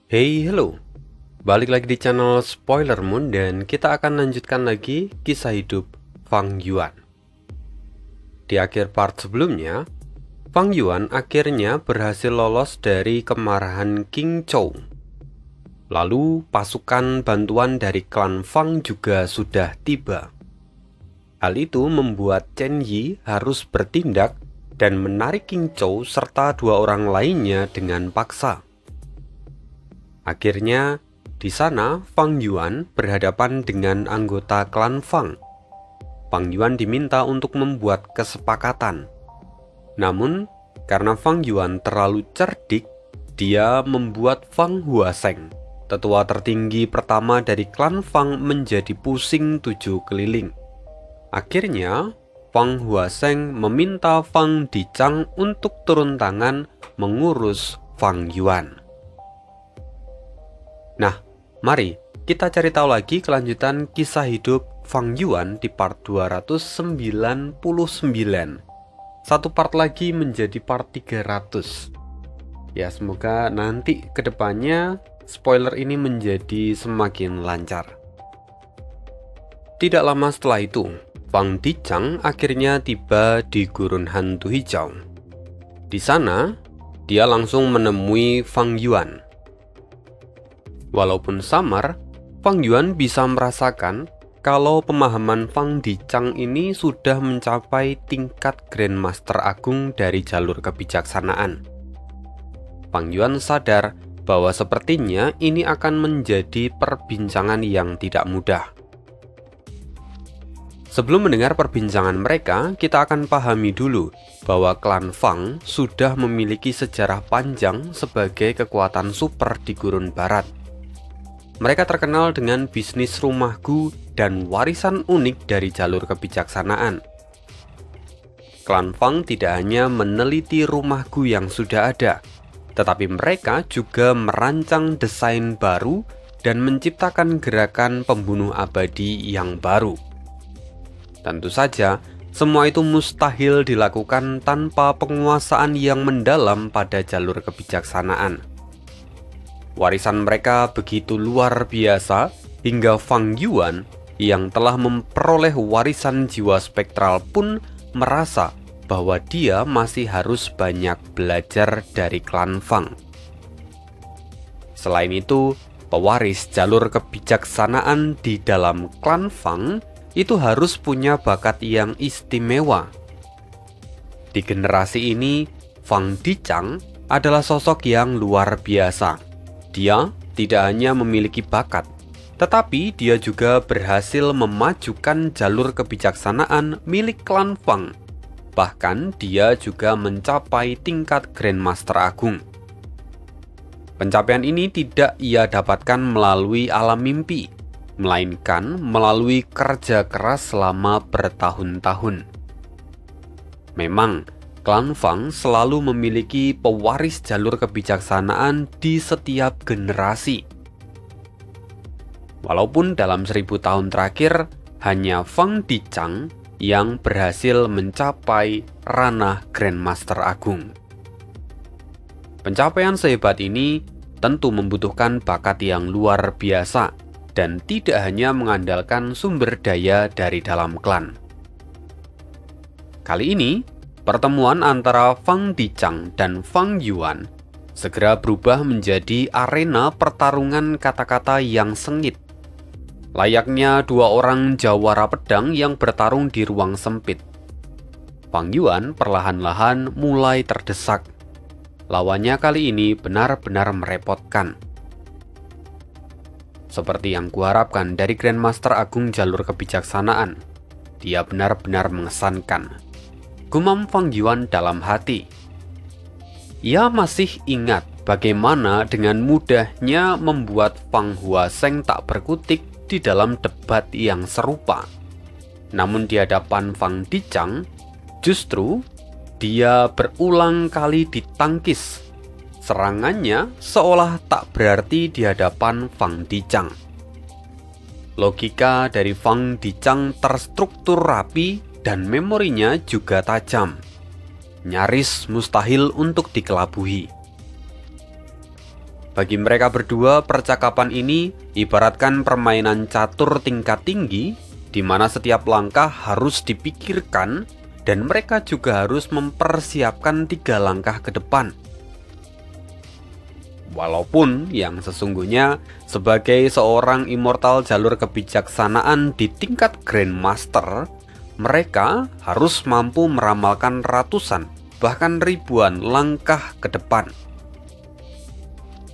Hey, hello. Balik lagi di channel Spoiler Moon dan kita akan lanjutkan lagi kisah hidup Fang Yuan. Di akhir part sebelumnya, Fang Yuan akhirnya berhasil lolos dari kemarahan King Chou. Lalu pasukan bantuan dari klan Fang juga sudah tiba. Hal itu membuat Chen Yi harus bertindak dan menarik King Chou serta dua orang lainnya dengan paksa. Akhirnya, di sana Fang Yuan berhadapan dengan anggota klan Fang. Fang Yuan diminta untuk membuat kesepakatan. Namun, karena Fang Yuan terlalu cerdik, dia membuat Fang Huaseng, tetua tertinggi pertama dari klan Fang, menjadi pusing 7 keliling. Akhirnya, Fang Huaseng meminta Fang Dichang untuk turun tangan mengurus Fang Yuan. Nah, mari kita cari tahu lagi kelanjutan kisah hidup Fang Yuan di part 299. Satu part lagi menjadi part 300. Ya, semoga nanti kedepannya spoiler ini menjadi semakin lancar. Tidak lama setelah itu, Fang Dichang akhirnya tiba di Gurun Hantu Hijau. Di sana, dia langsung menemui Fang Yuan. Walaupun samar, Fang Yuan bisa merasakan kalau pemahaman Fang Dichang ini sudah mencapai tingkat Grandmaster Agung dari jalur kebijaksanaan. Fang Yuan sadar bahwa sepertinya ini akan menjadi perbincangan yang tidak mudah. Sebelum mendengar perbincangan mereka, kita akan pahami dulu bahwa klan Fang sudah memiliki sejarah panjang sebagai kekuatan super di Gurun Barat. Mereka terkenal dengan bisnis rumah gu dan warisan unik dari jalur kebijaksanaan. Klan Fang tidak hanya meneliti rumah gu yang sudah ada, tetapi mereka juga merancang desain baru dan menciptakan gerakan pembunuh abadi yang baru. Tentu saja, semua itu mustahil dilakukan tanpa penguasaan yang mendalam pada jalur kebijaksanaan. Warisan mereka begitu luar biasa hingga Fang Yuan yang telah memperoleh warisan jiwa spektral pun merasa bahwa dia masih harus banyak belajar dari klan Fang. Selain itu, pewaris jalur kebijaksanaan di dalam klan Fang itu harus punya bakat yang istimewa. Di generasi ini, Fang Dichang adalah sosok yang luar biasa. Dia tidak hanya memiliki bakat, tetapi dia juga berhasil memajukan jalur kebijaksanaan milik klan Fang. Bahkan dia juga mencapai tingkat Grandmaster Agung. Pencapaian ini tidak ia dapatkan melalui alam mimpi, melainkan melalui kerja keras selama bertahun-tahun. Memang, klan Fang selalu memiliki pewaris jalur kebijaksanaan di setiap generasi. Walaupun dalam 1000 tahun terakhir, hanya Fang Dichang yang berhasil mencapai ranah Grandmaster Agung. Pencapaian sehebat ini tentu membutuhkan bakat yang luar biasa dan tidak hanya mengandalkan sumber daya dari dalam klan. Kali ini, pertemuan antara Fang Dichang dan Fang Yuan segera berubah menjadi arena pertarungan kata-kata yang sengit. Layaknya dua orang jawara pedang yang bertarung di ruang sempit. Fang Yuan perlahan-lahan mulai terdesak. Lawannya kali ini benar-benar merepotkan. Seperti yang kuharapkan dari Grandmaster Agung jalur kebijaksanaan, dia benar-benar mengesankan, gumam Fang Yuan dalam hati. Ia masih ingat bagaimana dengan mudahnya membuat Fang Huaseng tak berkutik di dalam debat yang serupa. Namun di hadapan Fang Dichang, justru dia berulang kali ditangkis. Serangannya seolah tak berarti di hadapan Fang Dichang. Logika dari Fang Dichang terstruktur rapi dan memorinya juga tajam. Nyaris mustahil untuk dikelabuhi. Bagi mereka berdua, percakapan ini ibaratkan permainan catur tingkat tinggi, di mana setiap langkah harus dipikirkan dan mereka juga harus mempersiapkan 3 langkah ke depan. Walaupun yang sesungguhnya sebagai seorang immortal jalur kebijaksanaan di tingkat Grandmaster, mereka harus mampu meramalkan ratusan, bahkan ribuan langkah ke depan.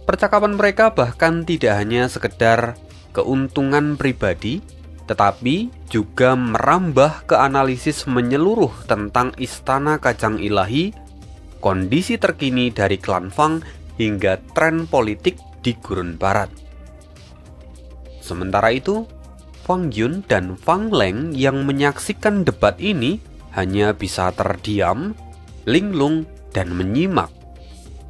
Percakapan mereka bahkan tidak hanya sekedar keuntungan pribadi, tetapi juga merambah ke analisis menyeluruh tentang istana kacang ilahi, kondisi terkini dari klan Fang, hingga tren politik di Gurun Barat. Sementara itu, Fang Yun dan Fang Leng yang menyaksikan debat ini hanya bisa terdiam, linglung, dan menyimak.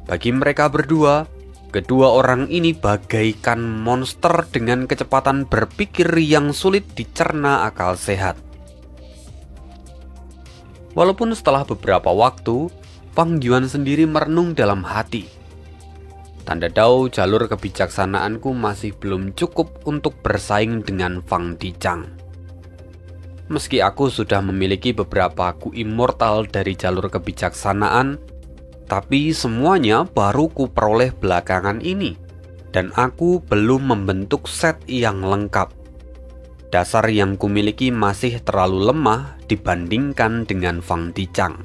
Bagi mereka berdua, kedua orang ini bagaikan monster dengan kecepatan berpikir yang sulit dicerna akal sehat. Walaupun setelah beberapa waktu, Fang Yuan sendiri merenung dalam hati. Tanda dao jalur kebijaksanaanku masih belum cukup untuk bersaing dengan Fang Dicang. Meski aku sudah memiliki beberapa ku immortal dari jalur kebijaksanaan, tapi semuanya baru kuperoleh belakangan ini, dan aku belum membentuk set yang lengkap. Dasar yang kumiliki masih terlalu lemah dibandingkan dengan Fang Dicang.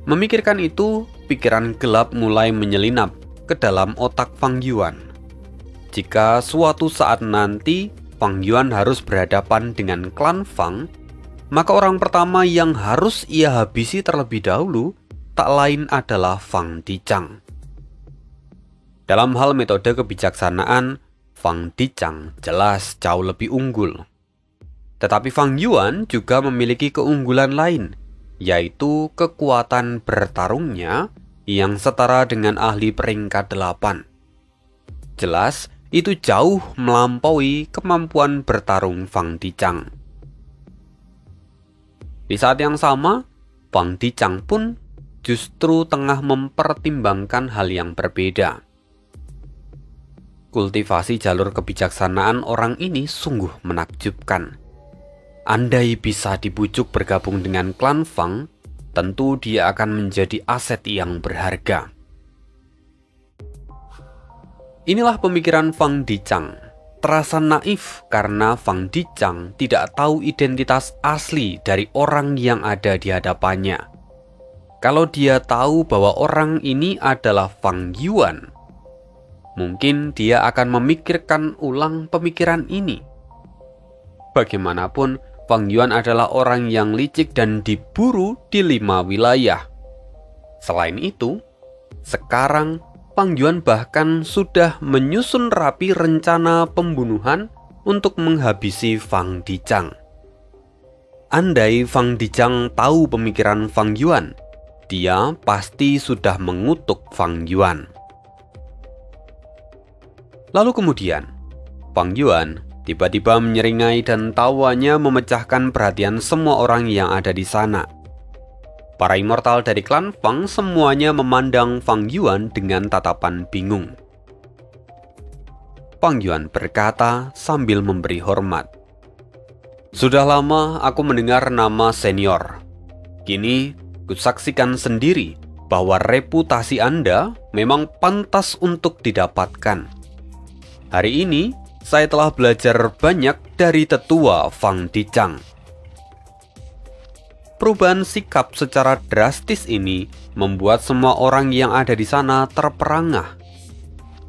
Memikirkan itu, pikiran gelap mulai menyelinap ke dalam otak Fang Yuan. Jika suatu saat nanti Fang Yuan harus berhadapan dengan klan Fang, maka orang pertama yang harus ia habisi terlebih dahulu tak lain adalah Fang Dicang. Dalam hal metode kebijaksanaan, Fang Dicang jelas jauh lebih unggul. Tetapi Fang Yuan juga memiliki keunggulan lain, yaitu kekuatan bertarungnya yang setara dengan ahli peringkat 8. Jelas, itu jauh melampaui kemampuan bertarung Fang Dicang. Di saat yang sama, Fang Dicang pun justru tengah mempertimbangkan hal yang berbeda. Kultivasi jalur kebijaksanaan orang ini sungguh menakjubkan. Andai bisa dibujuk bergabung dengan klan Fang, tentu dia akan menjadi aset yang berharga. Inilah pemikiran Fang Dicang. Terasa naif karena Fang Dicang tidak tahu identitas asli dari orang yang ada di hadapannya. Kalau dia tahu bahwa orang ini adalah Fang Yuan, mungkin dia akan memikirkan ulang pemikiran ini. Bagaimanapun, Fang Yuan adalah orang yang licik dan diburu di 5 wilayah. Selain itu, sekarang Fang Yuan bahkan sudah menyusun rapi rencana pembunuhan untuk menghabisi Fang Dicang. Andai Fang Dicang tahu pemikiran Fang Yuan, dia pasti sudah mengutuk Fang Yuan. Lalu kemudian, Fang Yuan tiba-tiba menyeringai dan tawanya memecahkan perhatian semua orang yang ada di sana. Para immortal dari klan Fang semuanya memandang Fang Yuan dengan tatapan bingung. Fang Yuan berkata sambil memberi hormat, "Sudah lama aku mendengar nama senior. Kini kusaksikan sendiri bahwa reputasi Anda memang pantas untuk didapatkan. Hari ini saya telah belajar banyak dari tetua Fang Dicang." Perubahan sikap secara drastis ini membuat semua orang yang ada di sana terperangah.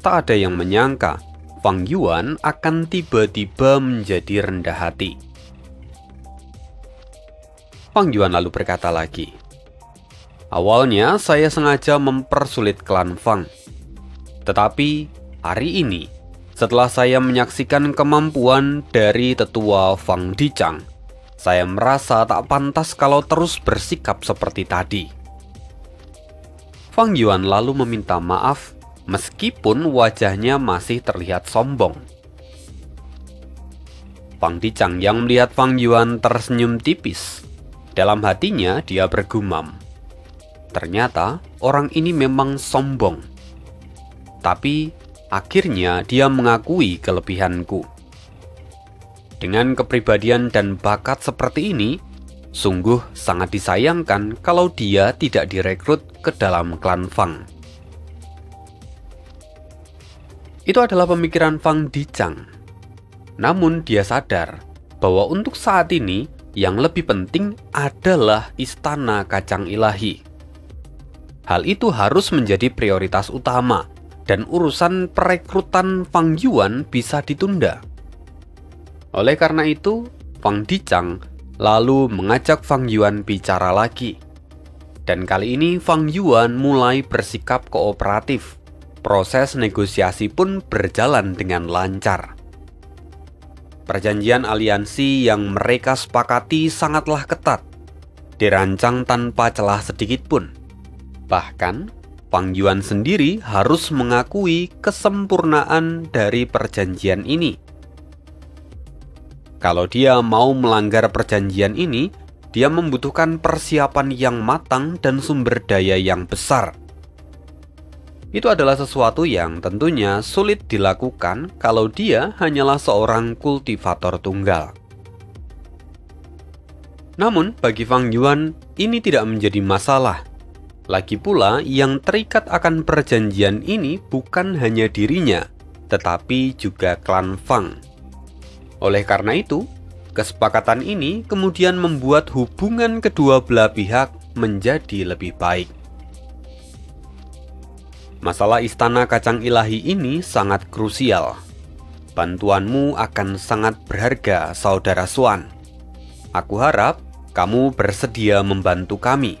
Tak ada yang menyangka Fang Yuan akan tiba-tiba menjadi rendah hati. Fang Yuan lalu berkata lagi, "Awalnya saya sengaja mempersulit klan Fang. Tetapi hari ini, setelah saya menyaksikan kemampuan dari tetua Fang Dicang, saya merasa tak pantas kalau terus bersikap seperti tadi." Fang Yuan lalu meminta maaf meskipun wajahnya masih terlihat sombong. Fang Dicang yang melihat Fang Yuan tersenyum tipis. Dalam hatinya dia bergumam, ternyata orang ini memang sombong. tapi akhirnya dia mengakui kelebihanku. Dengan kepribadian dan bakat seperti ini, sungguh sangat disayangkan kalau dia tidak direkrut ke dalam klan Fang. Itu adalah pemikiran Fang Dicang. Namun dia sadar bahwa untuk saat ini yang lebih penting adalah istana kacang ilahi. Hal itu harus menjadi prioritas utama dan urusan perekrutan Fang Yuan bisa ditunda. Oleh karena itu, Fang Dicang lalu mengajak Fang Yuan bicara lagi. Dan kali ini Fang Yuan mulai bersikap kooperatif. Proses negosiasi pun berjalan dengan lancar. Perjanjian aliansi yang mereka sepakati sangatlah ketat, dirancang tanpa celah sedikit pun. Bahkan, Fang Yuan sendiri harus mengakui kesempurnaan dari perjanjian ini. Kalau dia mau melanggar perjanjian ini, dia membutuhkan persiapan yang matang dan sumber daya yang besar. Itu adalah sesuatu yang tentunya sulit dilakukan kalau dia hanyalah seorang kultivator tunggal. Namun, bagi Fang Yuan, ini tidak menjadi masalah. Lagi pula, yang terikat akan perjanjian ini bukan hanya dirinya, tetapi juga klan Fang. Oleh karena itu, kesepakatan ini kemudian membuat hubungan kedua belah pihak menjadi lebih baik. Masalah istana kacang ilahi ini sangat krusial. Bantuanmu akan sangat berharga, Saudara Xuan. Aku harap kamu bersedia membantu kami,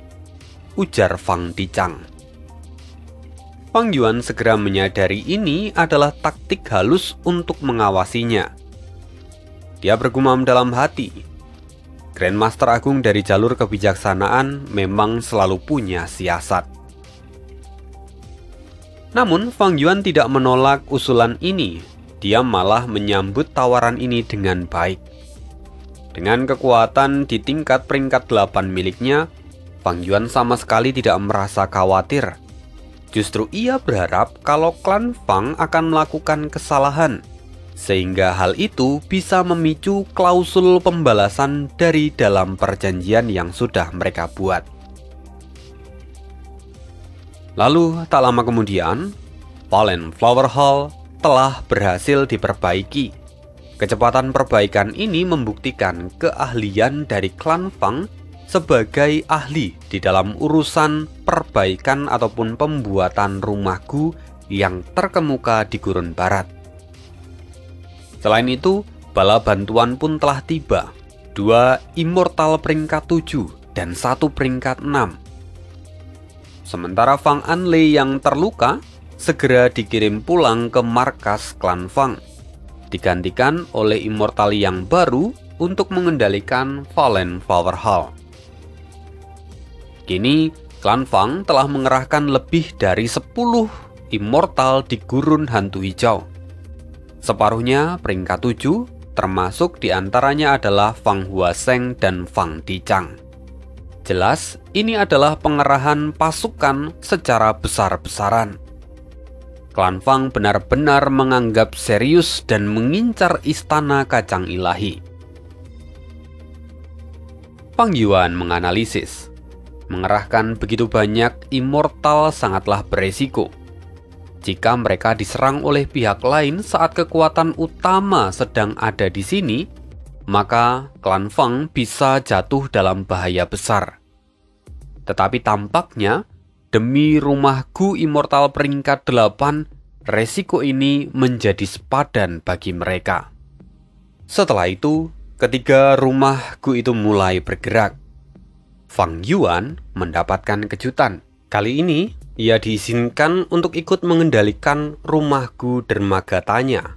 ujar Fang Dicang. Fang Yuan segera menyadari ini adalah taktik halus untuk mengawasinya. Dia bergumam dalam hati, Grandmaster Agung dari jalur kebijaksanaan memang selalu punya siasat. Namun Fang Yuan tidak menolak usulan ini. Dia malah menyambut tawaran ini dengan baik. Dengan kekuatan di tingkat peringkat 8 miliknya, Fang Yuan sama sekali tidak merasa khawatir. Justru ia berharap kalau klan Fang akan melakukan kesalahan, sehingga hal itu bisa memicu klausul pembalasan dari dalam perjanjian yang sudah mereka buat. Lalu, tak lama kemudian, Fallen Flower Hall telah berhasil diperbaiki. Kecepatan perbaikan ini membuktikan keahlian dari klan Fang sebagai ahli di dalam urusan perbaikan ataupun pembuatan rumah Gu yang terkemuka di Gurun Barat. Selain itu, bala bantuan pun telah tiba. 2 immortal peringkat 7 dan 1 peringkat 6. Sementara Fang Anlei yang terluka segera dikirim pulang ke markas klan Fang, digantikan oleh immortal yang baru untuk mengendalikan Fallen Flower Hall. Kini, klan Fang telah mengerahkan lebih dari 10 immortal di Gurun Hantu Hijau. Separuhnya peringkat 7, termasuk diantaranya adalah Fang Huaseng dan Fang Dicang. Jelas, ini adalah pengerahan pasukan secara besar-besaran. Klan Fang benar-benar menganggap serius dan mengincar istana kacang ilahi. Fang Yuan menganalisis, mengerahkan begitu banyak immortal sangatlah beresiko. Jika mereka diserang oleh pihak lain saat kekuatan utama sedang ada di sini, maka klan Fang bisa jatuh dalam bahaya besar. Tetapi tampaknya, demi rumah Gu Immortal peringkat 8, resiko ini menjadi sepadan bagi mereka. Setelah itu, ketiga rumah Gu itu mulai bergerak. Fang Yuan mendapatkan kejutan. Kali ini, ia diizinkan untuk ikut mengendalikan rumah Gu Dermagatanya.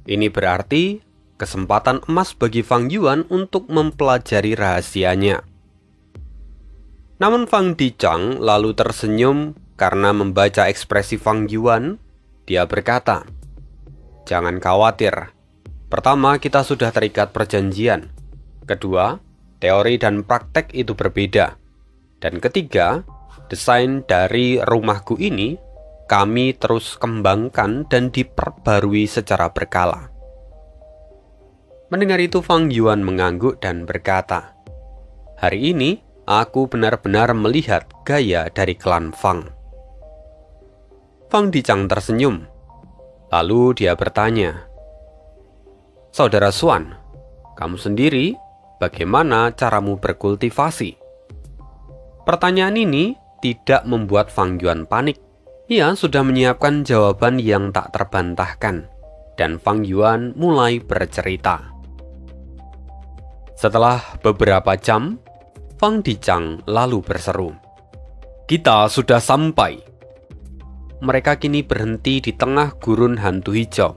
Ini berarti kesempatan emas bagi Fang Yuan untuk mempelajari rahasianya. Namun Fang Dicang lalu tersenyum karena membaca ekspresi Fang Yuan. Dia berkata, "Jangan khawatir. Pertama, kita sudah terikat perjanjian. Kedua, teori dan praktek itu berbeda. Dan ketiga, desain dari rumahku ini kami terus kembangkan dan diperbarui secara berkala. Mendengar itu, Fang Yuan mengangguk dan berkata, "Hari ini, aku benar-benar melihat gaya dari klan Fang." Fang Dicang tersenyum. Lalu dia bertanya, "Saudara Xuan, kamu sendiri, bagaimana caramu berkultivasi?" Pertanyaan ini tidak membuat Fang Yuan panik. Ia sudah menyiapkan jawaban yang tak terbantahkan, dan Fang Yuan mulai bercerita. Setelah beberapa jam, Fang Dicang lalu berseru, "Kita sudah sampai." Mereka kini berhenti di tengah gurun hantu hijau,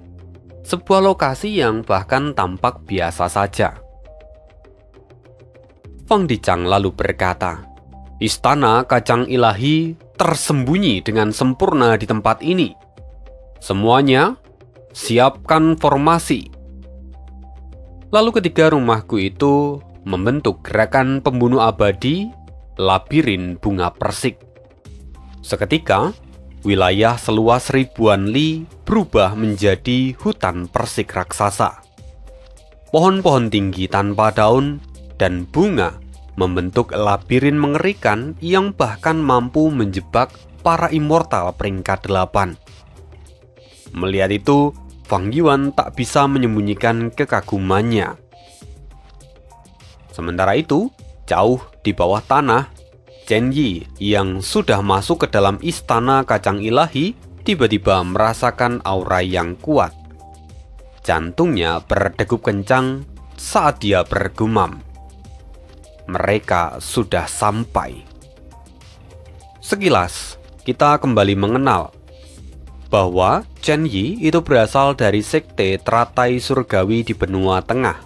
sebuah lokasi yang bahkan tampak biasa saja. Fang Dicang lalu berkata, "Istana Kacang Ilahi tersembunyi dengan sempurna di tempat ini. Semuanya, siapkan formasi." Lalu ketiga rumahku itu membentuk gerakan pembunuh abadi, labirin bunga persik. Seketika, wilayah seluas ribuan li berubah menjadi hutan persik raksasa. Pohon-pohon tinggi tanpa daun dan bunga membentuk labirin mengerikan yang bahkan mampu menjebak para immortal peringkat 8. Melihat itu, Fang Yuan tak bisa menyembunyikan kekagumannya. Sementara itu, jauh di bawah tanah, Chen Yi yang sudah masuk ke dalam istana Kacang Ilahi tiba-tiba merasakan aura yang kuat. Jantungnya berdegup kencang saat dia bergumam, "Mereka sudah sampai." Sekilas, kita kembali mengenal bahwa Chen Yi itu berasal dari sekte teratai surgawi di benua tengah,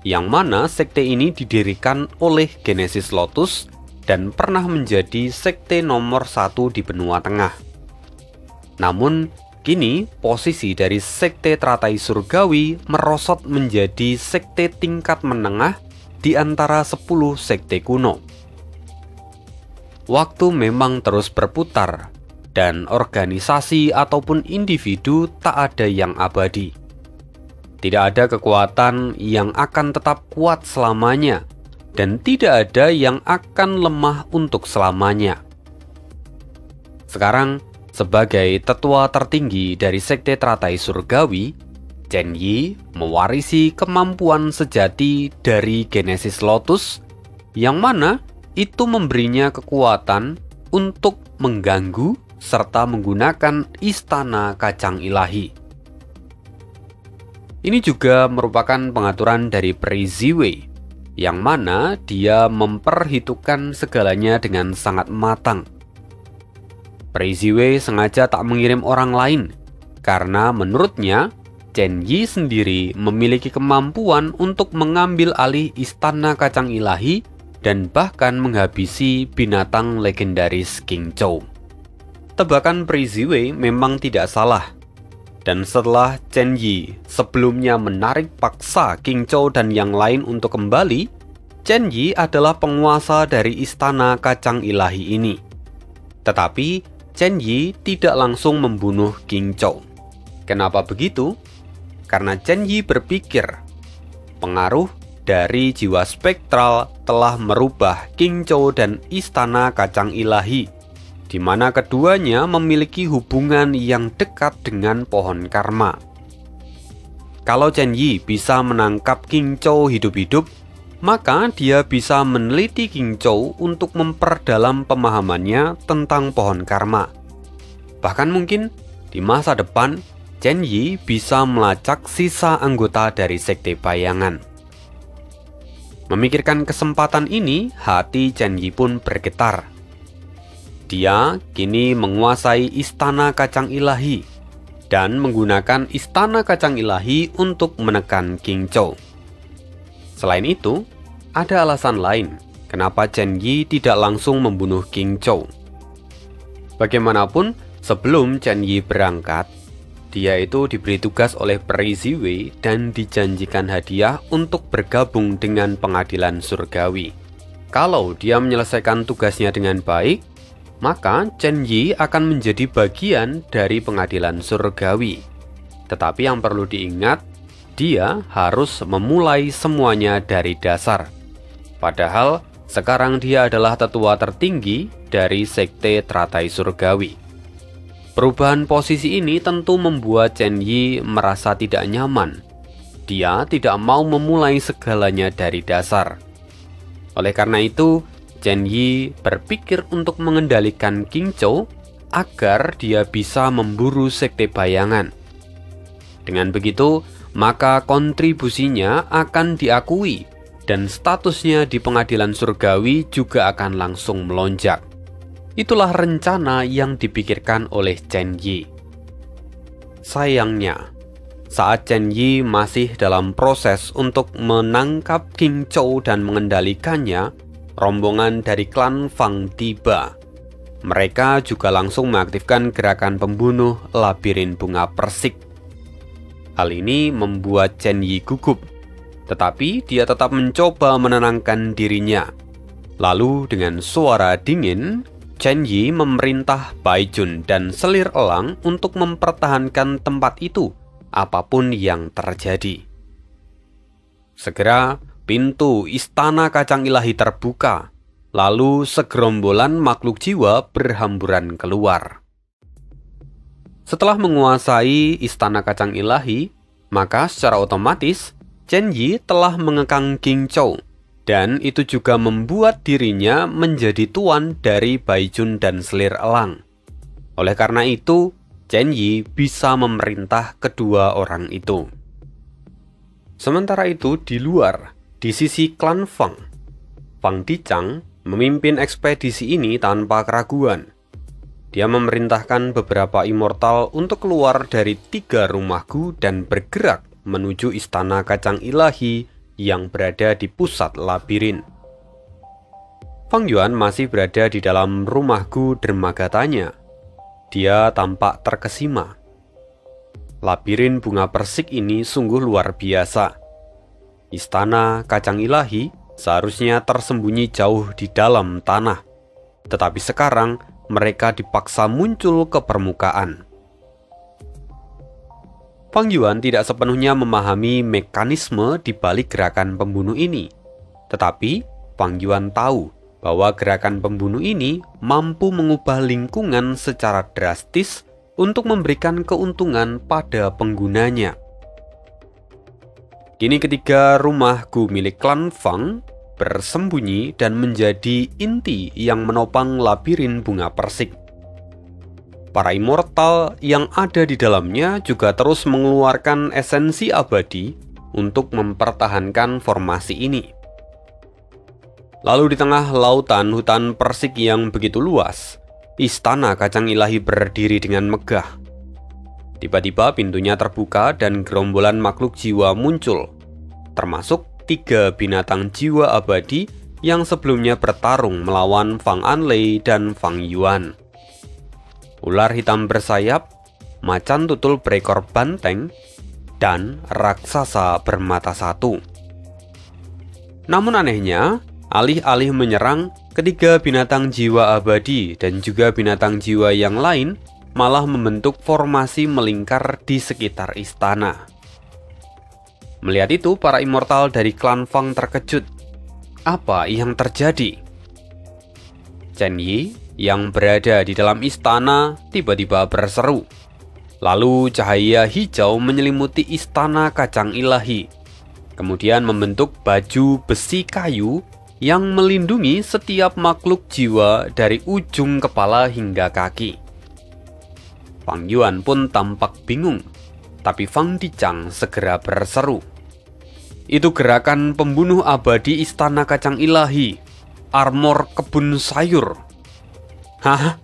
yang mana sekte ini didirikan oleh Genesis Lotus dan pernah menjadi sekte nomor 1 di benua tengah. Namun, kini posisi dari sekte teratai surgawi merosot menjadi sekte tingkat menengah di antara 10 sekte kuno. Waktu memang terus berputar, dan organisasi ataupun individu tak ada yang abadi. Tidak ada kekuatan yang akan tetap kuat selamanya, dan tidak ada yang akan lemah untuk selamanya. Sekarang, sebagai tetua tertinggi dari sekte teratai surgawi, Chen Yi mewarisi kemampuan sejati dari Genesis Lotus, yang mana itu memberinya kekuatan untuk mengganggu serta menggunakan istana Kacang Ilahi. Ini juga merupakan pengaturan dari Peri Ziwei, yang mana dia memperhitungkan segalanya dengan sangat matang. Peri Ziwei sengaja tak mengirim orang lain, karena menurutnya Chen Yi sendiri memiliki kemampuan untuk mengambil alih istana Kacang Ilahi dan bahkan menghabisi binatang legendaris King Chou. Tebakan Peri Ziwei memang tidak salah. Dan setelah Chen Yi sebelumnya menarik paksa King Chou dan yang lain untuk kembali, Chen Yi adalah penguasa dari istana Kacang Ilahi ini. Tetapi Chen Yi tidak langsung membunuh King Chou. Kenapa begitu? Karena Chen Yi berpikir pengaruh dari jiwa spektral telah merubah King Chou dan istana Kacang Ilahi, di mana keduanya memiliki hubungan yang dekat dengan pohon karma. Kalau Chen Yi bisa menangkap King Chou hidup-hidup, maka dia bisa meneliti King Chou untuk memperdalam pemahamannya tentang pohon karma. Bahkan mungkin di masa depan, Chen Yi bisa melacak sisa anggota dari sekte bayangan. Memikirkan kesempatan ini, hati Chen Yi pun bergetar. Dia kini menguasai istana Kacang Ilahi dan menggunakan istana Kacang Ilahi untuk menekan King Chou. Selain itu, ada alasan lain kenapa Chen Yi tidak langsung membunuh King Chou. Bagaimanapun, sebelum Chen Yi berangkat, dia itu diberi tugas oleh Peri Ziwei dan dijanjikan hadiah untuk bergabung dengan pengadilan surgawi. Kalau dia menyelesaikan tugasnya dengan baik, maka Chen Yi akan menjadi bagian dari pengadilan surgawi. Tetapi yang perlu diingat, dia harus memulai semuanya dari dasar. Padahal sekarang dia adalah tetua tertinggi dari sekte teratai surgawi. Perubahan posisi ini tentu membuat Chen Yi merasa tidak nyaman. Dia tidak mau memulai segalanya dari dasar. Oleh karena itu, Chen Yi berpikir untuk mengendalikan King Chou agar dia bisa memburu sekte bayangan. Dengan begitu, maka kontribusinya akan diakui dan statusnya di pengadilan surgawi juga akan langsung melonjak. Itulah rencana yang dipikirkan oleh Chen Yi. Sayangnya, saat Chen Yi masih dalam proses untuk menangkap King Chou dan mengendalikannya, rombongan dari klan Fang tiba. Mereka juga langsung mengaktifkan gerakan pembunuh labirin bunga persik. Hal ini membuat Chen Yi gugup, tetapi dia tetap mencoba menenangkan dirinya. Lalu dengan suara dingin, Chen Yi memerintah Bai Jun dan selir elang untuk mempertahankan tempat itu, apapun yang terjadi. Segera, pintu istana kacang ilahi terbuka, lalu segerombolan makhluk jiwa berhamburan keluar. Setelah menguasai istana kacang ilahi, maka secara otomatis Chen Yi telah mengekang King Chou, dan itu juga membuat dirinya menjadi tuan dari Bai Jun dan selir elang. Oleh karena itu, Chen Yi bisa memerintah kedua orang itu. Sementara itu di luar, di sisi klan Fang, Fang Dichang memimpin ekspedisi ini tanpa keraguan. Dia memerintahkan beberapa immortal untuk keluar dari 3 rumah Gu dan bergerak menuju istana kacang ilahi yang berada di pusat labirin. Fang Yuan masih berada di dalam rumah Gu Dermagatanya. Dia tampak terkesima. Labirin bunga persik ini sungguh luar biasa. Istana kacang ilahi seharusnya tersembunyi jauh di dalam tanah. Tetapi sekarang mereka dipaksa muncul ke permukaan. Fang Yuan tidak sepenuhnya memahami mekanisme di balik gerakan pembunuh ini. Tetapi Fang Yuan tahu bahwa gerakan pembunuh ini mampu mengubah lingkungan secara drastis untuk memberikan keuntungan pada penggunanya. Kini ketiga rumah Gu milik klan Fang bersembunyi dan menjadi inti yang menopang labirin bunga persik. Para immortal yang ada di dalamnya juga terus mengeluarkan esensi abadi untuk mempertahankan formasi ini. Lalu di tengah lautan hutan persik yang begitu luas, istana kacang ilahi berdiri dengan megah. Tiba-tiba pintunya terbuka dan gerombolan makhluk jiwa muncul, termasuk 3 binatang jiwa abadi yang sebelumnya bertarung melawan Fang Anlei dan Fang Yuan. Ular hitam bersayap, macan tutul berekor banteng, dan raksasa bermata satu. Namun anehnya, alih-alih menyerang, ketiga binatang jiwa abadi dan juga binatang jiwa yang lain malah membentuk formasi melingkar di sekitar istana. Melihat itu, para immortal dari klan Fang terkejut. Apa yang terjadi? Chen Yi yang berada di dalam istana tiba-tiba berseru. Lalu cahaya hijau menyelimuti istana kacang ilahi, kemudian membentuk baju besi kayu yang melindungi setiap makhluk jiwa dari ujung kepala hingga kaki. Fang Yuan pun tampak bingung, tapi Fang Dichang segera berseru. Itu gerakan pembunuh abadi istana kacang ilahi, armor kebun sayur. Hah?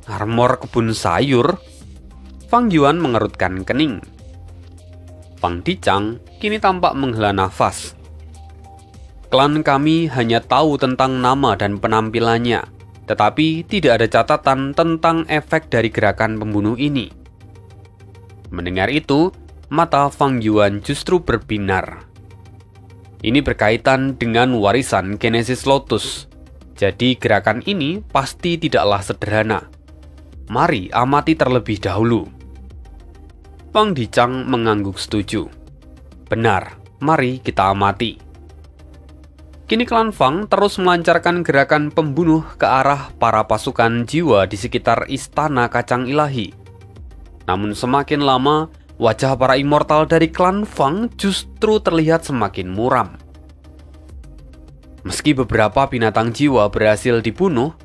Armor kebun sayur? Fang Yuan mengerutkan kening. Fang Dichang kini tampak menghela nafas. Klan kami hanya tahu tentang nama dan penampilannya, tetapi tidak ada catatan tentang efek dari gerakan pembunuh ini. Mendengar itu, mata Fang Yuan justru berbinar. Ini berkaitan dengan warisan Genesis Lotus. Jadi gerakan ini pasti tidaklah sederhana. Mari amati terlebih dahulu. Fang Dicang mengangguk setuju. Benar, mari kita amati. Kini klan Fang terus melancarkan gerakan pembunuh ke arah para pasukan jiwa di sekitar Istana Kacang Ilahi. Namun semakin lama, wajah para immortal dari klan Fang justru terlihat semakin muram. Meski beberapa binatang jiwa berhasil dibunuh,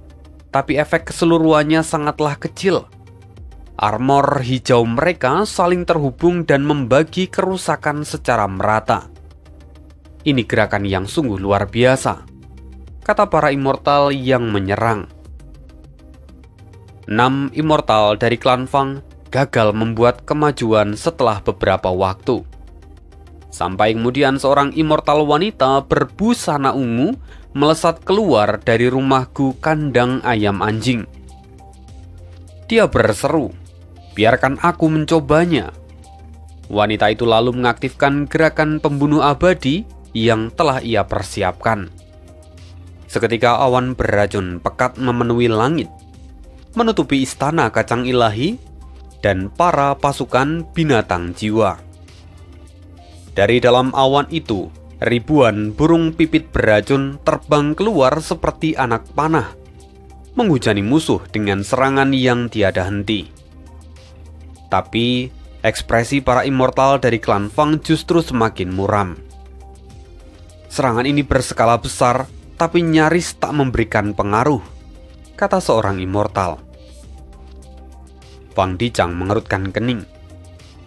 tapi efek keseluruhannya sangatlah kecil. Armor hijau mereka saling terhubung dan membagi kerusakan secara merata. Ini gerakan yang sungguh luar biasa, kata para immortal yang menyerang. 6 immortal dari klan Fang gagal membuat kemajuan setelah beberapa waktu. Sampai kemudian seorang immortal wanita berbusana ungu melesat keluar dari rumah Gu kandang ayam anjing. Dia berseru, "Biarkan aku mencobanya." Wanita itu lalu mengaktifkan gerakan pembunuh abadi yang telah ia persiapkan. Seketika awan beracun pekat memenuhi langit, menutupi Istana Kacang Ilahi dan para pasukan binatang jiwa. Dari dalam awan itu, ribuan burung pipit beracun terbang keluar seperti anak panah, menghujani musuh dengan serangan yang tiada henti. Tapi, ekspresi para immortal dari klan Fang justru semakin muram. Serangan ini berskala besar, tapi nyaris tak memberikan pengaruh, kata seorang immortal. Fang Dicang mengerutkan kening.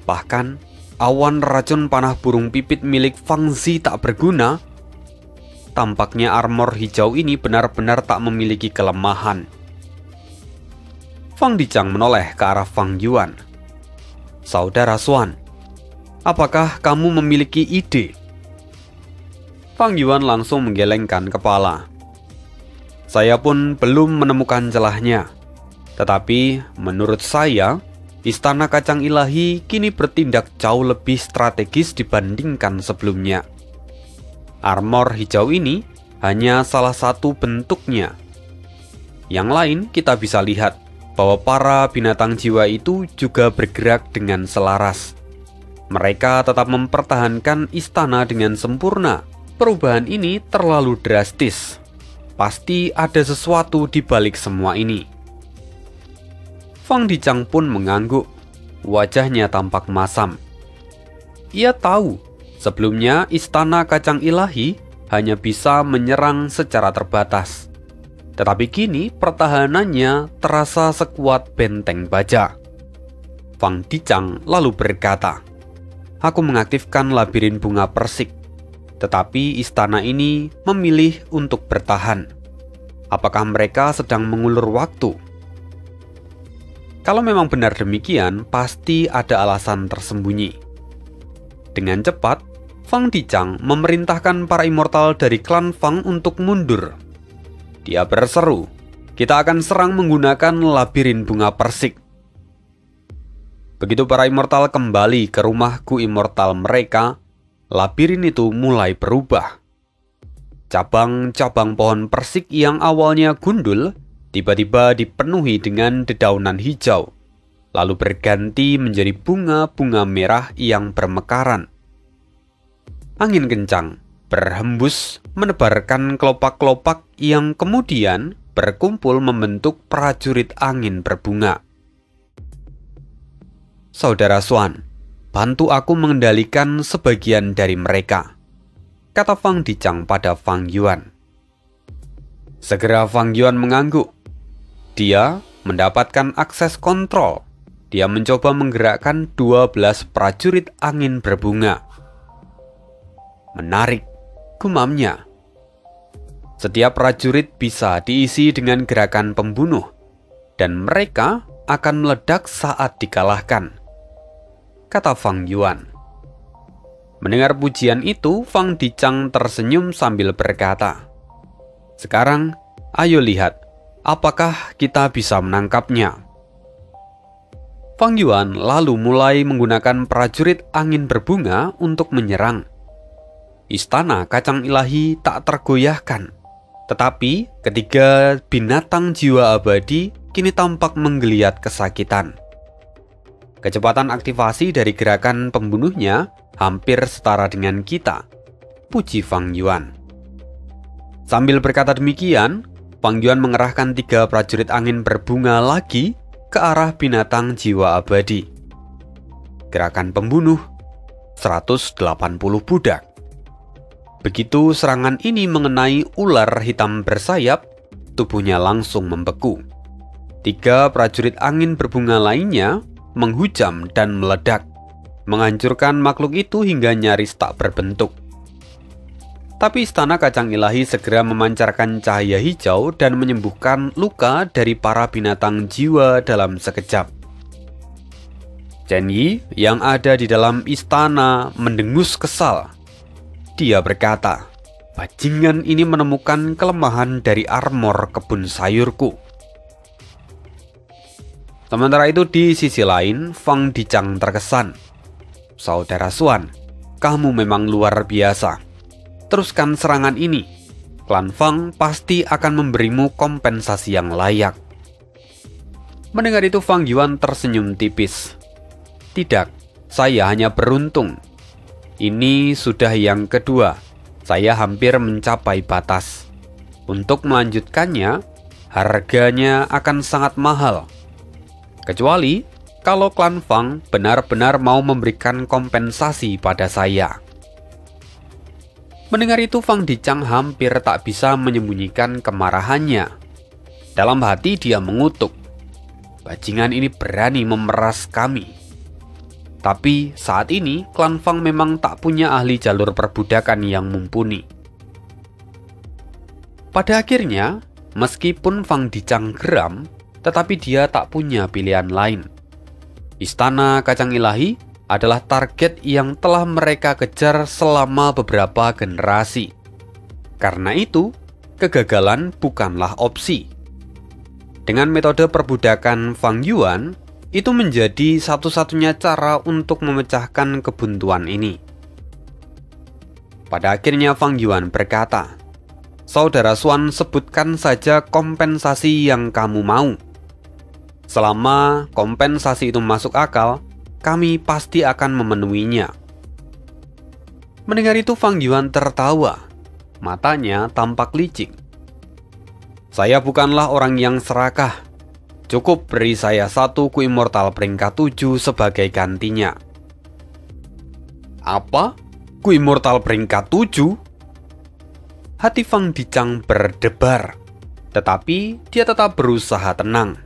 Bahkan, awan racun panah burung pipit milik Fang Zi tak berguna. Tampaknya armor hijau ini benar-benar tak memiliki kelemahan. Fang Dicang menoleh ke arah Fang Yuan. "Saudara Xuan, apakah kamu memiliki ide?" Fang Yuan langsung menggelengkan kepala. "Saya pun belum menemukan celahnya. Tetapi menurut saya, Istana Kacang Ilahi kini bertindak jauh lebih strategis dibandingkan sebelumnya. Armor hijau ini hanya salah satu bentuknya. Yang lain kita bisa lihat bahwa para binatang jiwa itu juga bergerak dengan selaras. Mereka tetap mempertahankan istana dengan sempurna. Perubahan ini terlalu drastis. Pasti ada sesuatu di balik semua ini." Fang Dicang pun mengangguk. Wajahnya tampak masam. Ia tahu, sebelumnya Istana Kacang Ilahi hanya bisa menyerang secara terbatas. Tetapi kini pertahanannya terasa sekuat benteng baja. Fang Dicang lalu berkata, "Aku mengaktifkan labirin bunga persik. Tetapi istana ini memilih untuk bertahan. Apakah mereka sedang mengulur waktu?" Kalau memang benar demikian, pasti ada alasan tersembunyi. Dengan cepat, Fang Dicang memerintahkan para immortal dari klan Fang untuk mundur. Dia berseru, "Kita akan serang menggunakan labirin bunga persik." Begitu para immortal kembali ke rumah Gu immortal mereka, labirin itu mulai berubah. Cabang-cabang pohon persik yang awalnya gundul tiba-tiba dipenuhi dengan dedaunan hijau, lalu berganti menjadi bunga-bunga merah yang bermekaran. Angin kencang berhembus menebarkan kelopak-kelopak yang kemudian berkumpul membentuk prajurit angin berbunga. "Saudara Xuan, bantu aku mengendalikan sebagian dari mereka," kata Fang Dicang pada Fang Yuan. Segera Fang Yuan mengangguk. Dia mendapatkan akses kontrol. Dia mencoba menggerakkan 12 prajurit angin berbunga. "Menarik," gumamnya. Setiap prajurit bisa diisi dengan gerakan pembunuh, dan mereka akan meledak saat dikalahkan, kata Fang Yuan. Mendengar pujian itu, Fang Dicang tersenyum sambil berkata, "Sekarang, ayo lihat, apakah kita bisa menangkapnya?" Fang Yuan lalu mulai menggunakan prajurit angin berbunga untuk menyerang. Istana Kacang Ilahi tak tergoyahkan. Tetapi ketiga binatang jiwa abadi kini tampak menggeliat kesakitan. Kecepatan aktivasi dari gerakan pembunuhnya hampir setara dengan kita, puji Fang Yuan. Sambil berkata demikian, Fang Yuan mengerahkan 3 prajurit angin berbunga lagi ke arah binatang jiwa abadi. Gerakan pembunuh 180 budak. Begitu serangan ini mengenai ular hitam bersayap, tubuhnya langsung membeku. 3 prajurit angin berbunga lainnya menghujam dan meledak, menghancurkan makhluk itu hingga nyaris tak berbentuk. Tapi istana kacang ilahi segera memancarkan cahaya hijau dan menyembuhkan luka dari para binatang jiwa dalam sekejap. Chen Yi yang ada di dalam istana mendengus kesal. Dia berkata, "Bajingan ini menemukan kelemahan dari armor kebun sayurku." Sementara itu di sisi lain, Fang Dichang terkesan. "Saudara Xuan, kamu memang luar biasa. Teruskan serangan ini. Klan Fang pasti akan memberimu kompensasi yang layak." Mendengar itu Fang Yuan tersenyum tipis. "Tidak, saya hanya beruntung. Ini sudah yang kedua. Saya hampir mencapai batas. Untuk melanjutkannya, harganya akan sangat mahal. Kecuali kalau klan Fang benar-benar mau memberikan kompensasi pada saya." Mendengar itu Fang Dichang hampir tak bisa menyembunyikan kemarahannya. Dalam hati dia mengutuk, "Bajingan ini berani memeras kami." Tapi saat ini klan Fang memang tak punya ahli jalur perbudakan yang mumpuni. Pada akhirnya, meskipun Fang Dichang geram, tetapi dia tak punya pilihan lain. Istana Kacang Ilahi adalah target yang telah mereka kejar selama beberapa generasi. Karena itu, kegagalan bukanlah opsi. Dengan metode perbudakan Fang Yuan, itu menjadi satu-satunya cara untuk memecahkan kebuntuan ini. Pada akhirnya Fang Yuan berkata, "Saudara Xuan, sebutkan saja kompensasi yang kamu mau. Selama kompensasi itu masuk akal, kami pasti akan memenuhinya." Mendengar itu Fang Yuan tertawa. Matanya tampak licik. "Saya bukanlah orang yang serakah. Cukup beri saya 1 Ku Immortal peringkat 7 sebagai gantinya." "Apa? Ku Immortal peringkat 7? Hati Fang Dichang berdebar, tetapi dia tetap berusaha tenang.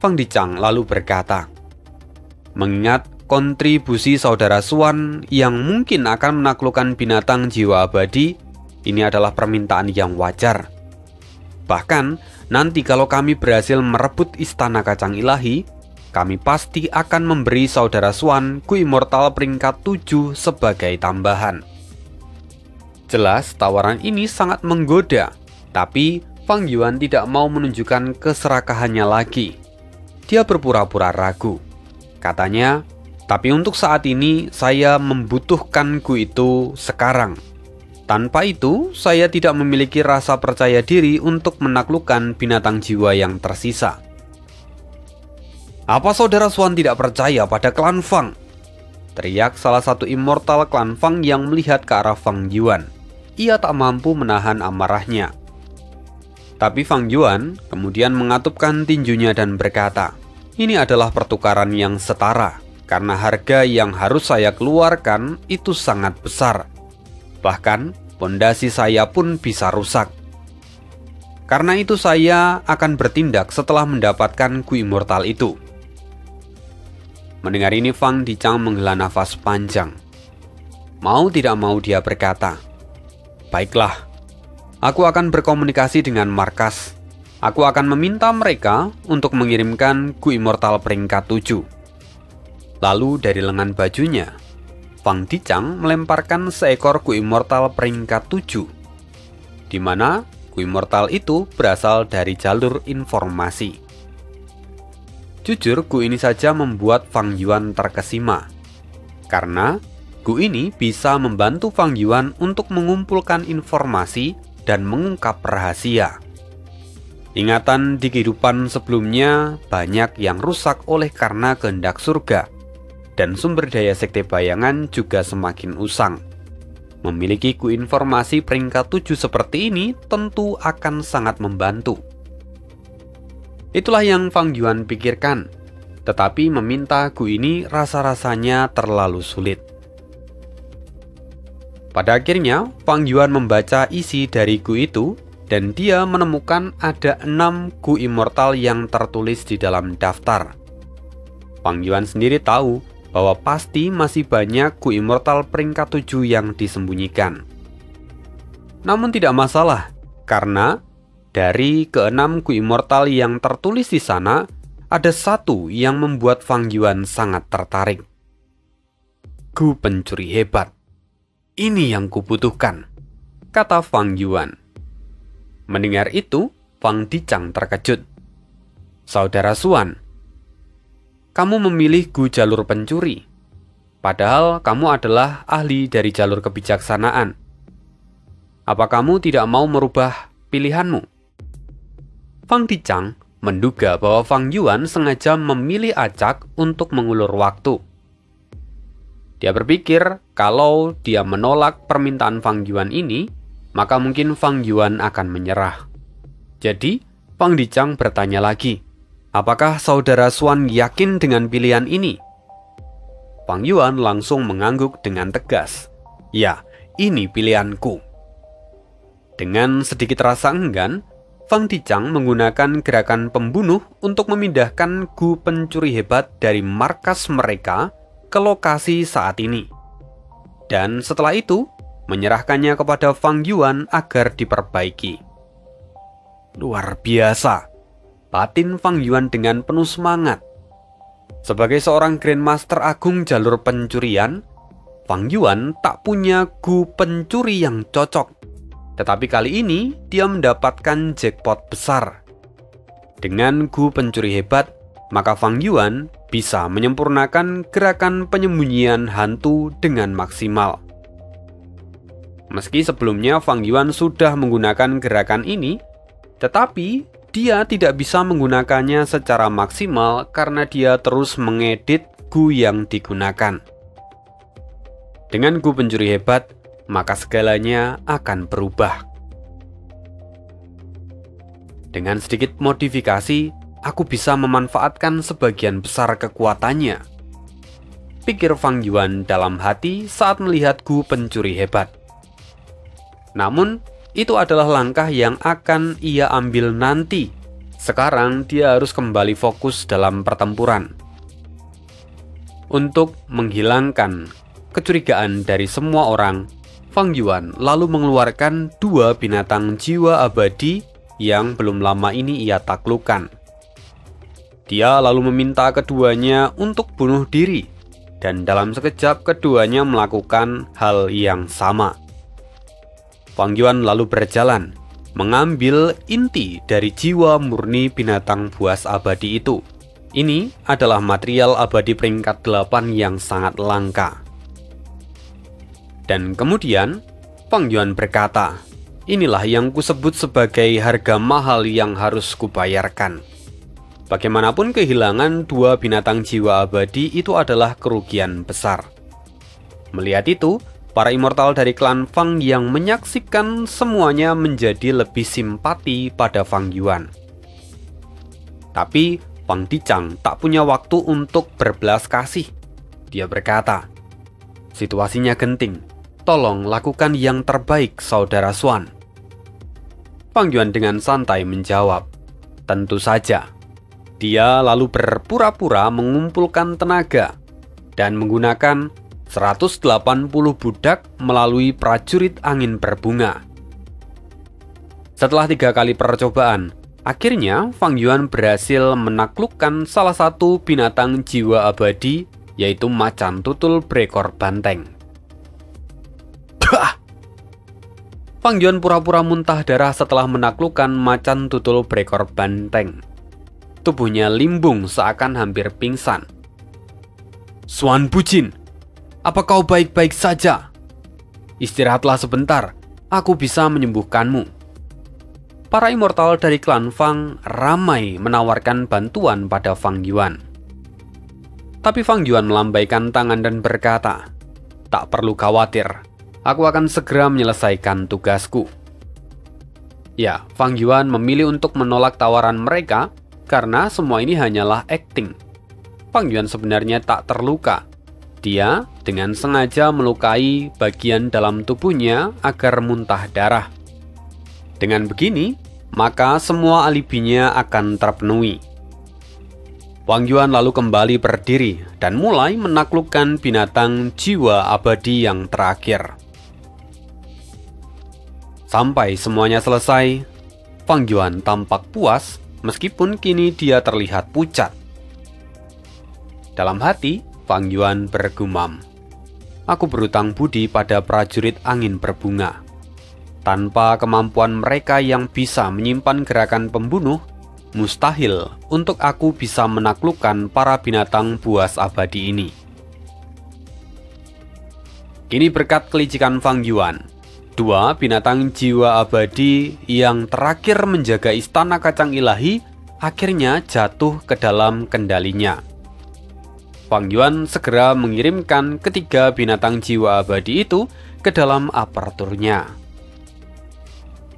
Fang Dichang lalu berkata, "Mengingat kontribusi saudara Xuan yang mungkin akan menaklukkan binatang jiwa abadi, ini adalah permintaan yang wajar. Bahkan, nanti kalau kami berhasil merebut Istana Kacang Ilahi, kami pasti akan memberi saudara Xuan Ku Immortal peringkat 7 sebagai tambahan." Jelas tawaran ini sangat menggoda, tapi Fang Yuan tidak mau menunjukkan keserakahannya lagi. Dia berpura-pura ragu. Katanya, "Tapi untuk saat ini saya membutuhkan Ku itu sekarang. Tanpa itu, saya tidak memiliki rasa percaya diri untuk menaklukkan binatang jiwa yang tersisa." "Apa saudara Xuan tidak percaya pada klan Fang?" teriak salah satu immortal klan Fang yang melihat ke arah Fang Yuan. Ia tak mampu menahan amarahnya. Tapi Fang Yuan kemudian mengatupkan tinjunya dan berkata, "Ini adalah pertukaran yang setara, karena harga yang harus saya keluarkan itu sangat besar. Bahkan, pondasi saya pun bisa rusak. Karena itu saya akan bertindak setelah mendapatkan Ku Immortal itu." Mendengar ini Fang Dichang menghela nafas panjang. Mau tidak mau dia berkata, "Baiklah, aku akan berkomunikasi dengan markas. Aku akan meminta mereka untuk mengirimkan Ku Immortal peringkat 7. Lalu dari lengan bajunya, Fang Dichang melemparkan seekor Ku Immortal peringkat 7, di mana Ku Immortal itu berasal dari jalur informasi. Jujur, Ku ini saja membuat Fang Yuan terkesima, karena Ku ini bisa membantu Fang Yuan untuk mengumpulkan informasi dan mengungkap rahasia. Ingatan di kehidupan sebelumnya banyak yang rusak oleh karena kehendak surga, dan sumber daya sekte bayangan juga semakin usang. Memiliki Gu informasi peringkat 7 seperti ini tentu akan sangat membantu. Itulah yang Fang Yuan pikirkan, tetapi meminta Gu ini rasa-rasanya terlalu sulit. Pada akhirnya, Fang Yuan membaca isi dari Gu itu, dan dia menemukan ada 6 Gu immortal yang tertulis di dalam daftar. Fang Yuan sendiri tahu bahwa pasti masih banyak Gu immortal peringkat 7 yang disembunyikan. Namun tidak masalah, karena dari ke-6 Gu immortal yang tertulis di sana, ada satu yang membuat Fang Yuan sangat tertarik. Gu pencuri hebat. Ini yang kubutuhkan, kata Fang Yuan. Mendengar itu, Fang Dicang terkejut. Saudara Xuan, kamu memilih Gu jalur pencuri, padahal kamu adalah ahli dari jalur kebijaksanaan. Apa kamu tidak mau merubah pilihanmu? Fang Dicang menduga bahwa Fang Yuan sengaja memilih acak untuk mengulur waktu. Dia berpikir kalau dia menolak permintaan Fang Yuan ini, maka mungkin Fang Yuan akan menyerah. Jadi, Fang Dicang bertanya lagi, apakah saudara Xuan yakin dengan pilihan ini? Fang Yuan langsung mengangguk dengan tegas. Ya, ini pilihanku. Dengan sedikit rasa enggan, Fang Dicang menggunakan gerakan pembunuh untuk memindahkan Gu pencuri hebat dari markas mereka ke lokasi saat ini. Dan setelah itu, menyerahkannya kepada Fang Yuan agar diperbaiki. Luar biasa, batin Fang Yuan dengan penuh semangat. Sebagai seorang Grandmaster Agung jalur pencurian, Fang Yuan tak punya Gu pencuri yang cocok. Tetapi kali ini dia mendapatkan jackpot besar. Dengan Gu pencuri hebat, maka Fang Yuan bisa menyempurnakan gerakan penyembunyian hantu dengan maksimal. Meski sebelumnya Fang Yuan sudah menggunakan gerakan ini, tetapi dia tidak bisa menggunakannya secara maksimal karena dia terus mengedit Gu yang digunakan. Dengan Gu pencuri hebat, maka segalanya akan berubah. Dengan sedikit modifikasi, aku bisa memanfaatkan sebagian besar kekuatannya, pikir Fang Yuan dalam hati saat melihat Gu pencuri hebat. Namun, itu adalah langkah yang akan ia ambil nanti. Sekarang dia harus kembali fokus dalam pertempuran. Untuk menghilangkan kecurigaan dari semua orang, Fang Yuan lalu mengeluarkan 2 binatang jiwa abadi yang belum lama ini ia taklukkan. Dia lalu meminta keduanya untuk bunuh diri, dan dalam sekejap keduanya melakukan hal yang sama. Fang Yuan lalu berjalan, mengambil inti dari jiwa murni binatang buas abadi itu. Ini adalah material abadi peringkat 8 yang sangat langka. Dan kemudian, Fang Yuan berkata, inilah yang kusebut sebagai harga mahal yang harus kubayarkan. Bagaimanapun kehilangan 2 binatang jiwa abadi itu adalah kerugian besar. Melihat itu, para immortal dari klan Fang yang menyaksikan semuanya menjadi lebih simpati pada Fang Yuan. Tapi Fang Dicang tak punya waktu untuk berbelas kasih. Dia berkata, situasinya genting, tolong lakukan yang terbaik saudara Xuan. Fang Yuan dengan santai menjawab, tentu saja. Dia lalu berpura-pura mengumpulkan tenaga dan menggunakan 180 budak melalui prajurit angin berbunga. Setelah 3 kali percobaan, akhirnya Fang Yuan berhasil menaklukkan salah satu binatang jiwa abadi, yaitu macan tutul berekor banteng. Fang Yuan pura-pura muntah darah setelah menaklukkan macan tutul berekor banteng. Tubuhnya limbung seakan hampir pingsan. Xuan Bujin, apa kau baik-baik saja? Istirahatlah sebentar, aku bisa menyembuhkanmu." Para immortal dari klan Fang ramai menawarkan bantuan pada Fang Yuan. Tapi Fang Yuan melambaikan tangan dan berkata, "Tak perlu khawatir, aku akan segera menyelesaikan tugasku." Ya, Fang Yuan memilih untuk menolak tawaran mereka karena semua ini hanyalah akting. Fang Yuan sebenarnya tak terluka. Dia dengan sengaja melukai bagian dalam tubuhnya agar muntah darah. Dengan begini, maka semua alibinya akan terpenuhi. Fang Yuan lalu kembali berdiri dan mulai menaklukkan binatang jiwa abadi yang terakhir. Sampai semuanya selesai, Fang Yuan tampak puas meskipun kini dia terlihat pucat. Dalam hati, Fang Yuan bergumam, "Aku berutang budi pada prajurit angin berbunga. Tanpa kemampuan mereka yang bisa menyimpan gerakan pembunuh, mustahil untuk aku bisa menaklukkan para binatang buas abadi ini." Kini berkat kelicikan Fang Yuan, dua binatang jiwa abadi yang terakhir menjaga istana kacang ilahi akhirnya jatuh ke dalam kendalinya. Fang Yuan segera mengirimkan ketiga binatang jiwa abadi itu ke dalam aparaturnya.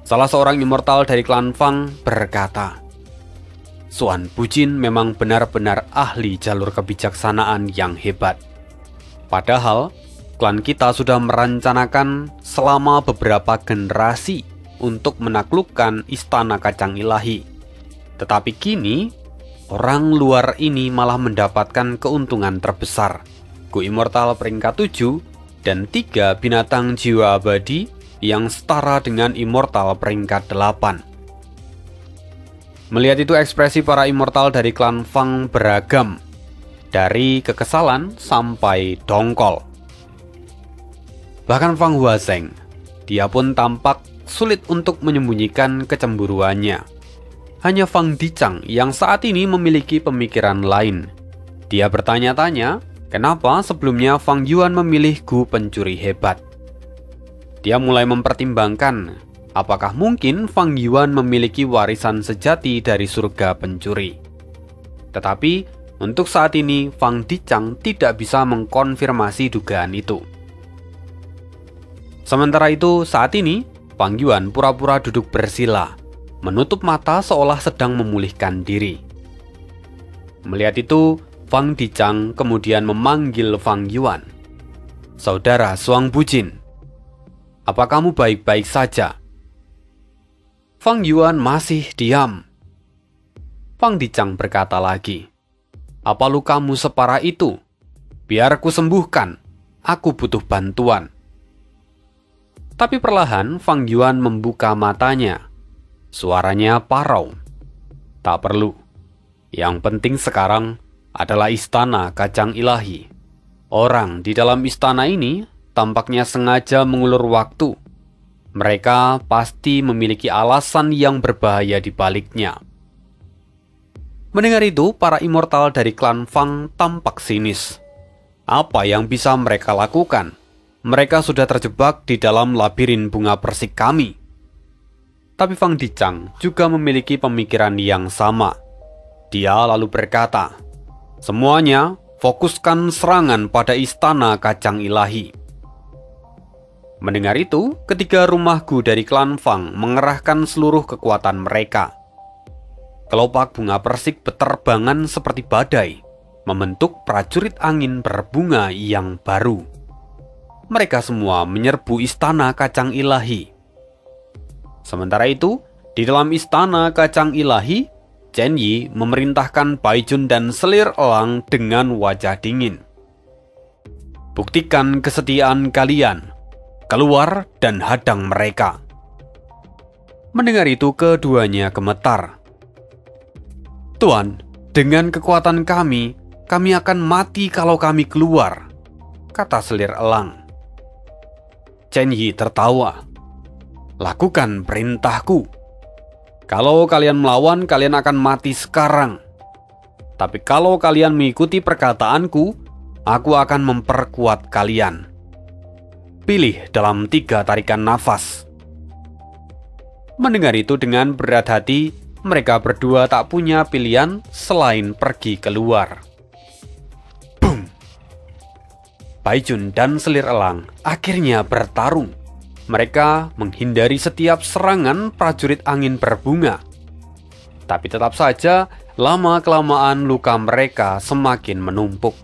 Salah seorang immortal dari klan Fang berkata, "Suan Bujin memang benar-benar ahli jalur kebijaksanaan yang hebat. Padahal, klan kita sudah merencanakan selama beberapa generasi untuk menaklukkan istana kacang ilahi. Tetapi kini, orang luar ini malah mendapatkan keuntungan terbesar. Go Immortal peringkat 7 dan 3 binatang jiwa abadi yang setara dengan Immortal peringkat 8. Melihat itu, ekspresi para immortal dari klan Fang beragam, dari kekesalan sampai dongkol. Bahkan Fang Huazeng, dia pun tampak sulit untuk menyembunyikan kecemburuannya. Hanya Fang Dicang yang saat ini memiliki pemikiran lain. Dia bertanya-tanya, kenapa sebelumnya Fang Yuan memilih Gu pencuri hebat. Dia mulai mempertimbangkan, apakah mungkin Fang Yuan memiliki warisan sejati dari surga pencuri. Tetapi, untuk saat ini Fang Dicang tidak bisa mengkonfirmasi dugaan itu. Sementara itu, saat ini, Fang Yuan pura-pura duduk bersila, menutup mata seolah sedang memulihkan diri. Melihat itu, Fang Dicang kemudian memanggil Fang Yuan. "Saudara Suang Bujin, apa kamu baik-baik saja?" Fang Yuan masih diam. Fang Dicang berkata lagi, "Apa lukamu separah itu? Biar ku sembuhkan, aku butuh bantuan." Tapi perlahan Fang Yuan membuka matanya. Suaranya parau. "Tak perlu. Yang penting sekarang adalah istana kacang ilahi. Orang di dalam istana ini tampaknya sengaja mengulur waktu. Mereka pasti memiliki alasan yang berbahaya di baliknya." Mendengar itu, para immortal dari klan Fang tampak sinis. Apa yang bisa mereka lakukan? Mereka sudah terjebak di dalam labirin bunga persik kami. Tapi Fang Dicang juga memiliki pemikiran yang sama. Dia lalu berkata, "Semuanya fokuskan serangan pada istana kacang ilahi." Mendengar itu, ketiga rumah Gu dari klan Fang mengerahkan seluruh kekuatan mereka. Kelopak bunga persik beterbangan seperti badai, membentuk prajurit angin berbunga yang baru. Mereka semua menyerbu istana kacang ilahi. Sementara itu, di dalam istana kacang ilahi, Chen Yi memerintahkan Bai Jun dan Selir Elang dengan wajah dingin. "Buktikan kesetiaan kalian. Keluar dan hadang mereka." Mendengar itu, keduanya gemetar. "Tuan, dengan kekuatan kami akan mati kalau kami keluar," kata Selir Elang. Chen Yi tertawa. "Lakukan perintahku. Kalau kalian melawan, kalian akan mati sekarang. Tapi kalau kalian mengikuti perkataanku, aku akan memperkuat kalian. Pilih dalam 3 tarikan nafas. Mendengar itu dengan berat hati, mereka berdua tak punya pilihan selain pergi keluar. Boom! Baijun dan Selir Elang akhirnya bertarung. Mereka menghindari setiap serangan prajurit angin berbunga. Tapi tetap saja, lama-kelamaan luka mereka semakin menumpuk.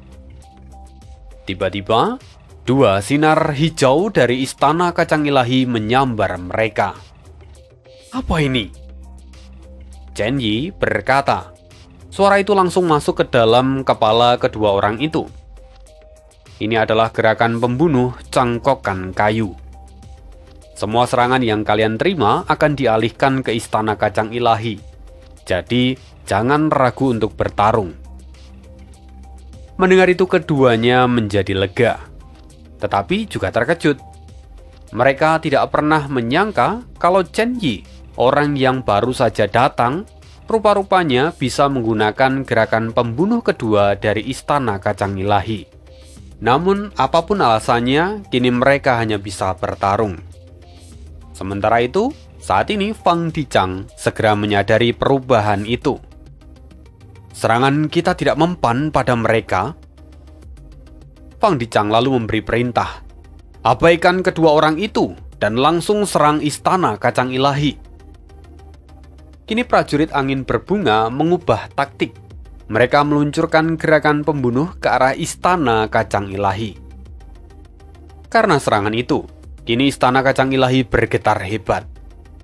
Tiba-tiba, dua sinar hijau dari istana kacang ilahi menyambar mereka. Apa ini? Chen Yi berkata. Suara itu langsung masuk ke dalam kepala kedua orang itu. Ini adalah gerakan pembunuh cangkokan kayu. Semua serangan yang kalian terima akan dialihkan ke istana kacang ilahi. Jadi, jangan ragu untuk bertarung. Mendengar itu keduanya menjadi lega. Tetapi juga terkejut. Mereka tidak pernah menyangka kalau Chen Yi, orang yang baru saja datang, rupa-rupanya bisa menggunakan gerakan pembunuh kedua dari istana kacang ilahi. Namun, apapun alasannya, kini mereka hanya bisa bertarung. Sementara itu, saat ini Fang Dichang segera menyadari perubahan itu. Serangan kita tidak mempan pada mereka. Fang Dichang lalu memberi perintah. Abaikan kedua orang itu dan langsung serang istana kacang ilahi. Kini prajurit angin berbunga mengubah taktik. Mereka meluncurkan gerakan pembunuh ke arah istana kacang ilahi. Karena serangan itu, kini istana kacang ilahi bergetar hebat.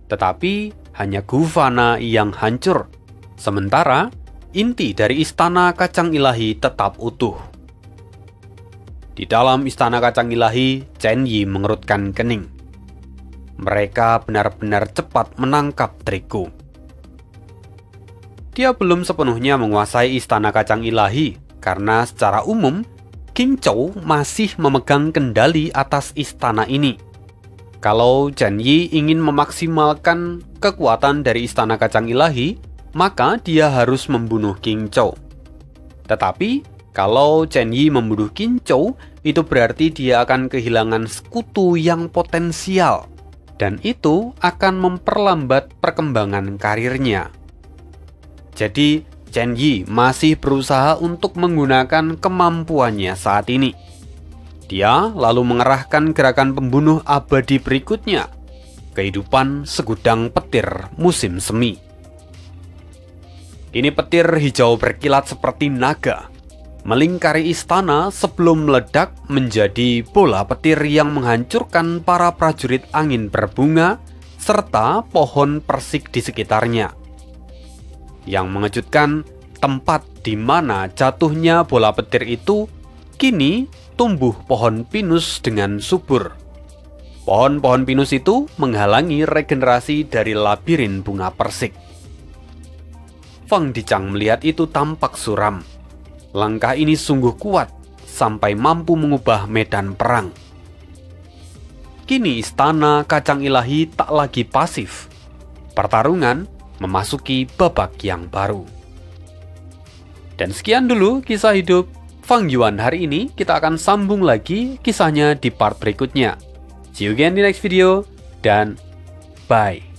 Tetapi hanya Gufana yang hancur. Sementara inti dari istana kacang ilahi tetap utuh. Di dalam istana kacang ilahi, Chen Yi mengerutkan kening. Mereka benar-benar cepat menangkap trikku. Dia belum sepenuhnya menguasai istana kacang ilahi, karena secara umum, King Zhou masih memegang kendali atas istana ini. Kalau Chen Yi ingin memaksimalkan kekuatan dari istana kacang ilahi, maka dia harus membunuh King Zhou. Tetapi, kalau Chen Yi membunuh King Zhou, itu berarti dia akan kehilangan sekutu yang potensial. Dan itu akan memperlambat perkembangan karirnya. Jadi, Chen Yi masih berusaha untuk menggunakan kemampuannya saat ini. Dia lalu mengerahkan gerakan pembunuh abadi berikutnya, kehidupan segudang petir musim semi. Ini petir hijau berkilat seperti naga, melingkari istana sebelum meledak menjadi bola petir yang menghancurkan para prajurit angin berbunga serta pohon persik di sekitarnya. Yang mengejutkan, tempat di mana jatuhnya bola petir itu kini tumbuh pohon pinus dengan subur. Pohon-pohon pinus itu menghalangi regenerasi dari labirin bunga persik. Fang Dichang melihat itu tampak suram. Langkah ini sungguh kuat sampai mampu mengubah medan perang. Kini istana kacang ilahi tak lagi pasif. Pertarungan memasuki babak yang baru. Dan sekian dulu kisah hidup Fang Yuan hari ini. Kita akan sambung lagi kisahnya di part berikutnya. See you again di next video, dan bye.